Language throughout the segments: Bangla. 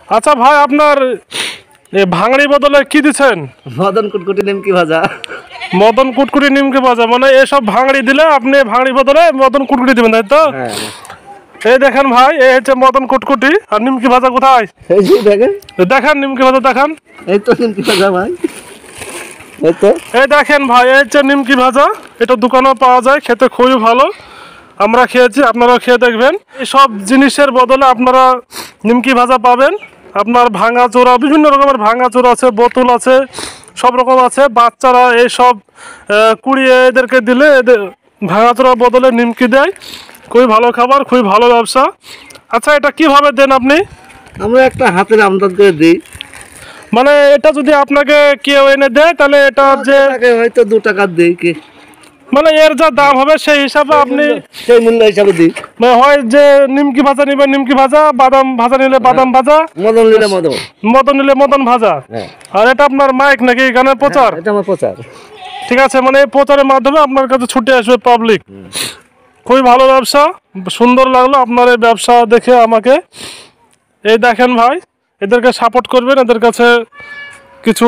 আচ্ছা ভাই, আপনার ভাঙড়ি বদলে কি দিচ্ছেন? মদন কুটকুটি নিমকি ভাজা। মদন কুটকুটি নিমকি ভাজা, মানে এসব ভাঙড়ি দিলে আপনি ভাঙড়ি বদলে মদন কুটকুটি দিবেন, তাই তো? হ্যাঁ। এই দেখেন ভাই, এই হচ্ছে মদন কুটকুটি। আর নিমকি ভাজা কোথায়? এই যে দেখেন, দেখান নিমকি ভাজা, দেখান। এই তো নিমকি ভাজা ভাই, এই তো। এই দেখেন ভাই, এই হচ্ছে নিমকি ভাজা। এটা দোকানেও পাওয়া যায়, খেতে খুবই ভালো। আমরা খেয়েছি, আপনারাও খেয়ে দেখবেন। এই সব জিনিসের বদলে আপনারা নিমকি ভাজা পাবেন। আপনার ভাঙা চোরা, বিভিন্ন রকমের ভাঙা চোরা আছে, বোতল আছে, সব রকম আছে। বাচ্চারা এই সব কুড়িয়ে এদেরকে দিলে এদের ভাঙা চোরার বদলে নিমকি দেয়। খুবই ভালো খাবার, খুবই ভালো ব্যবসা। আচ্ছা, এটা কিভাবে দেন আপনি? আমরা একটা হাতের আমদাদ করে দিই। মানে এটা যদি আপনাকে কেউ এনে দেয়, তাহলে এটা যে হয়তো 2 টাকা দিই কি, মানে এর যা দাম হবে সেই হিসাবে আপনি সেই মূল্য হিসাবে দিই। মানে হয় যে নিমকি ভাজা নিবেন নিমকি ভাজা, বাদাম ভাজা নিলে বাদাম ভাজা, মদন নিলে মদন, মদন নিলে মদন ভাজা। আর এটা আপনার মাইক নাকি এখানে প্রচার? এটা আমার প্রচার। ঠিক আছে, মানে এই প্রচারের মাধ্যমে আপনার কাছে ছুটে আসবে পাবলিক। খুবই ভালো ব্যবসা, সুন্দর লাগলো আপনার এই ব্যবসা দেখে আমাকে। এই দেখেন ভাই, এদেরকে সাপোর্ট করবেন, এদের কাছে কিছু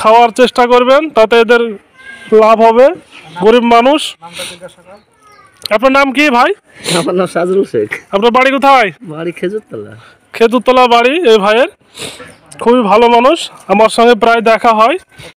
খাওয়ার চেষ্টা করবেন, তাতে এদের লাভ হবে। গরিব মানুষ। আপনার নাম কি ভাই? আমার নাম সাজরুল শেখ। আপনার বাড়ি কোথায়? বাড়ি খেজুরতলা। খেজুরতলা বাড়ি এই ভাইয়ের। খুবই ভালো মানুষ, আমার সঙ্গে প্রায় দেখা হয়।